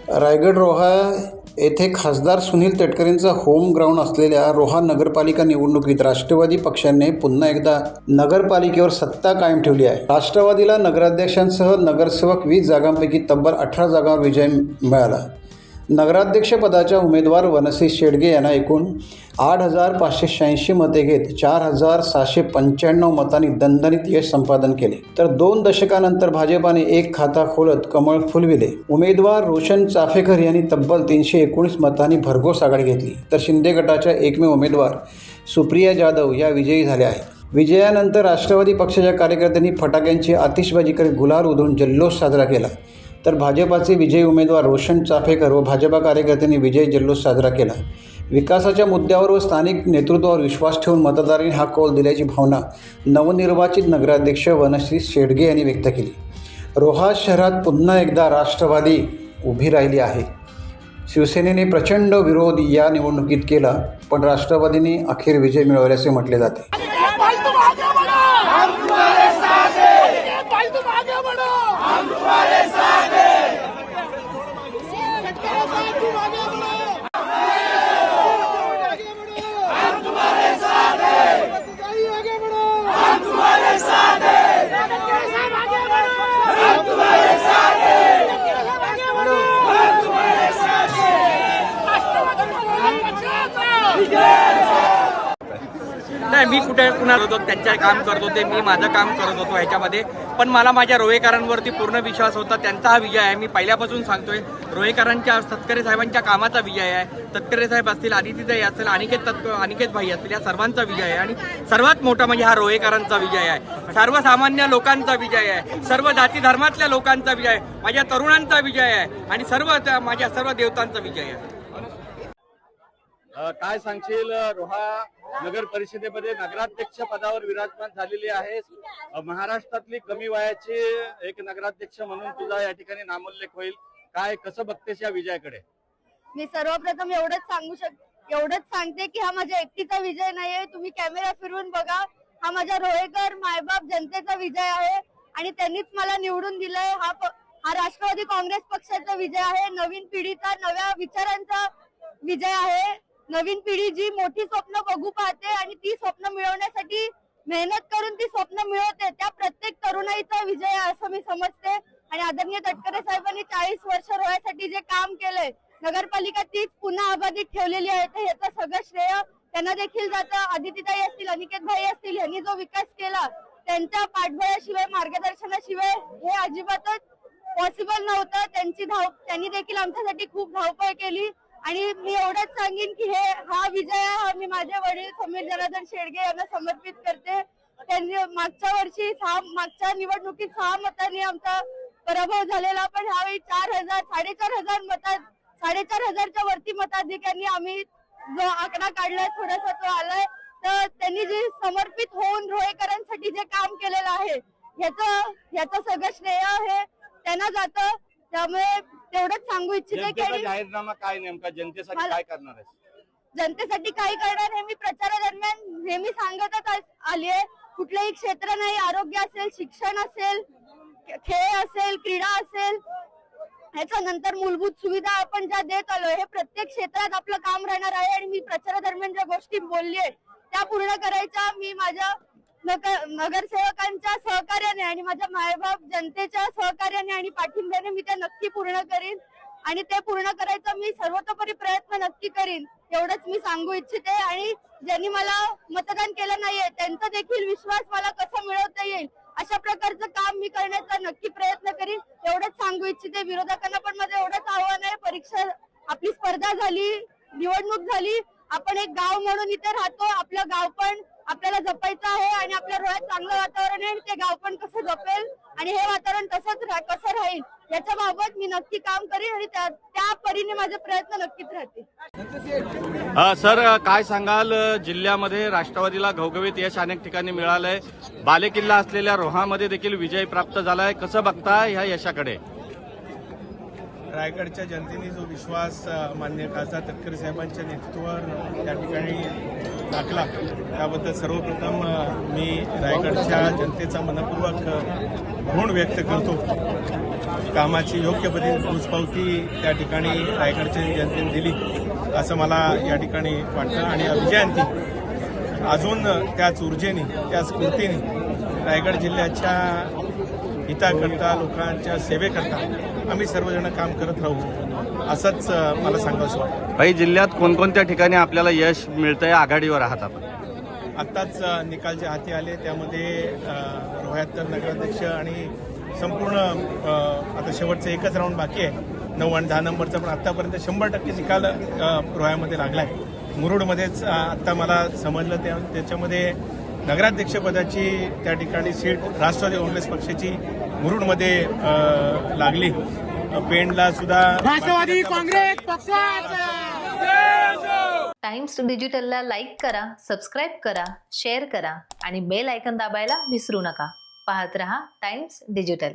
रायगड रोहा येथे खासदार Sunil तटकरेंचा home ground असलेल्या रोहा नगरपालिका निवडणुकीत राष्ट्रवादी पक्षाने पुन्हा एकदा नगरपालिकेवर सत्ता कायम ठेवली आहे. राष्ट्रवादीला नगराध्यक्षांसह नगरसेवक 20 जागांपैकी तब्बल 18 जागांवर विजय मिळाला. नगराध्यक्षपदाच्या उमेदवार वनसी शेडगे यांना एकूण 8,586 मते घेत 4,795 मतांनी दणदणीत यश संपादन केले. तर 2 दशकानंतर भाजपाने एक खाता खोलत कमळ फुलविले. उमेदवार रोशन चाफेकर यांनी तब्बल 319 मतांनी भरघोस आघाडी घेतली. तर शिंदे गटाच्या एकमेव उमेदवार सुप्रिया जाधव या विजयी झाल्या आहेत. विजयानंतर राष्ट्रवादी पक्षाच्या कार्यकर्त्यांनी फटाक्यांची आतिषबाजी करत गुलाल उधळून जल्लोष साजरा केला. तर भाजपाचे विजयी उमेदवार रोशन चाफेकर व भाजपा कार्यकर्त्यांनी विजय जल्लोष साजरा केला. विकासाच्या मुद्द्यावर व स्थानिक नेतृत्वावर विश्वास ठेवून मतदारांनी हा कौल दिल्याची भावना नवनिर्वाचित नगराध्यक्ष वनश्री शेडगे यांनी व्यक्त केली. रोहा शहरात पुन्हा एकदा राष्ट्रवादी उभी राहिली आहे. शिवसेनेने प्रचंड विरोध या निवडणुकीत केला, पण राष्ट्रवादीने अखेर विजय मिळवल्याचे म्हटले जाते. नाही, मी कुठे कुणाला होतो त्यांच्या काम करत होते, मी माझं काम करत होतो ह्याच्यामध्ये. पण मला माझ्या रोहेकरांवरती पूर्ण विश्वास होता. त्यांचा हा विजय आहे. मी पहिल्यापासून सांगतोय, रोहेकरांच्या तटकरे साहेबांच्या कामाचा विजय आहे. तटकरे साहेब असतील, आदितीताई असतील, अनिकेत भाई असतील, या सर्वांचा विजय आहे. आणि सर्वात मोठा म्हणजे हा रोहेकरांचा विजय आहे. सर्वसामान्य लोकांचा विजय आहे. सर्व जाती धर्मातल्या लोकांचा विजय आहे. माझ्या तरुणांचा विजय आहे. आणि माझ्या सर्व देवतांचा विजय आहे. काय सांगशील, रोहा नगर परिषदेमध्ये नगराध्यक्ष पदावर विराजमान झालेली आहे. महाराष्ट्रातली कमी वयाची एक नगराध्यक्ष म्हणून तुझा या ठिकाणी नामोल्लेख होईल. काय कसं बघतेस या विजयाकडे? मी सर्वप्रथम एवढंच सांगते की हा माझ्या एकटीचा विजय नाहीये. तुम्ही कॅमेरा फिरवून बघा, हा माझ्या रोहेकर मायबाप जनतेचा विजय आहे. आणि त्यांनीच मला निवडून दिलंय. हा राष्ट्रवादी काँग्रेस पक्षाचा विजय आहे. नवीन पिढीचा, नव्या विचारांचा विजय आहे. नवीन पिढी जी मोठी स्वप्न बघू पाहते आणि ती स्वप्न मिळवण्यासाठी मेहनत करून ती स्वप्न मिळवते, त्या प्रत्येक तरुणाईचा विजय आहे असं मी समजते. आणि आदरणीय तटकरे साहेबांनी 40 वर्ष रोह्यासाठी जे काम केलंय, नगरपालिका तीच पुन्हा अबाधित ठेवलेली आहे, तर ह्याचं सगळं श्रेय त्यांना देखील जातं. आदितीताई असतील, अनिकेत भाई असतील, यांनी जो विकास केला त्यांच्या पाठबळाशिवाय, मार्गदर्शनाशिवाय हे अजिबातच पॉसिबल नव्हतं. त्यांनी देखील आमच्यासाठी खूप धावपळ केली. आणि मी एवढंच सांगेन की हा विजय हा मी माझे वडील समीर जनार्दन शेडगे यांना समर्पित करते. त्यांनी मागच्या निवडणुकीत 6 मतांनी आमचा पराभव झालेला, पण ह्यावेळी 4,500च्या वरती मताधिकाऱ्यांनी आम्ही जो आकडा काढलाय, थोडासा तो आलाय. तर त्यांनी जे समर्पित होऊन रोहेकरांसाठी जे काम केलेलं आहे, ह्याचं सगळं श्रेय हे त्यांना जातं. त्यामुळे तेवढंच सांगू इच्छिते की जाहीरनामा काय नेमका जनतेसाठी काय करणार आहे? जनतेसाठी काय करणार हे मी प्रचारादरम्यान नेहमी सांगतच आली आहे. कुठलंही क्षेत्र नाही, आरोग्य असेल, शिक्षण असेल, खेळ असेल, क्रीडा असेल, ह्याच्यानंतर मूलभूत सुविधा आपण ज्या देत आलोय, हे प्रत्येक क्षेत्रात आपलं काम राहणार आहे. आणि मी प्रचारादरम्यान ज्या गोष्टी बोललीये त्या पूर्ण करायच्या. मी माझ्या नगरसेवकांच्या सहकार्याने आणि माझ्या मायबाप जनतेच्या सहकार्याने आणि पाठिंब्याने मी ते नक्की पूर्ण करीन. आणि ते पूर्ण करायचा मी सर्वतोपरी प्रयत्न नक्की करीन, एवढंच मी सांगू इच्छिते. आणि ज्यांनी मला मतदान केलं नाहीये त्यांचा देखील विश्वास मला कसा मिळवता येईल अशा प्रकारचं काम मी करण्याचा नक्की प्रयत्न करीन, एवढंच सांगू इच्छिते. विरोधकांना पण माझं एवढंच आव्हान आहे, परीक्षा आपली स्पर्धा झाली, निवडणूक झाली, आपण एक गाव म्हणून इथे राहतो, आपलं गाव पण आपल्याला जपायचं आहे. आणि आपल्या रोह्यात चांगलं वातावरण आहे, ते गाव पण कसं जपेल आणि हे वातावरण कसं राहील याच्याबाबत मी नक्की काम करीन. आणि त्या परीने माझे प्रयत्न नक्कीच राहतील. सर, काय सांगाल, जिल्ह्यामध्ये राष्ट्रवादीला घवघवीत यश अनेक ठिकाणी मिळालंय. बालेकिल्ला असलेल्या रोहामध्ये देखील विजय प्राप्त झालाय. कसं बघता ह्या यशाकडे? रायगडच्या जनतेने जो विश्वास माननीय खासदार तटकरे साहेबांच्या नेतृत्वावर त्या ठिकाणी टाकला, त्याबद्दल सर्वप्रथम मी रायगडच्या जनतेचा मनपूर्वक ऋण व्यक्त करतो. कामाची योग्य पद्धतीने पोचपावती त्या ठिकाणी रायगडच्या जनतेने दिली असं मला या ठिकाणी वाटतं. आणि विजयंती अजून त्याच ऊर्जेने त्या स्फूर्तीने रायगड जिल्ह्याच्या हिताकरता लोकांच्या सेवेकरता आम्ही सर्वजण काम करत राहू असंच मला सांगावंसं वाटतं. भाई, जिल्ह्यात कोणकोणत्या ठिकाणी आपल्याला यश मिळतंय, आघाडीवर आहात आपण? आत्ताच निकाल जे हाती आले त्यामध्ये रोह्यात तर नगराध्यक्ष आणि संपूर्ण आता शेवटचं एकच राऊंड बाकी आहे 9 आणि 10 नंबरचा, पण आत्तापर्यंत 100% निकाल रोह्यामध्ये लागला आहे. मुरुडमध्येच आत्ता मला समजलं त्याच्यामध्ये नगराध्यक्षपदाची त्या ठिकाणी सीट राष्ट्रवादी काँग्रेस पक्षाची मुरुडमध्ये लागली. पेणला सुद्धा राष्ट्रवादी काँग्रेस टाइम्स डिजिटलला लाईक करा, सबस्क्राईब करा, शेअर करा आणि बेल आयकॉन दाबायला विसरू नका. पाहत रहा टाइम्स डिजिटल.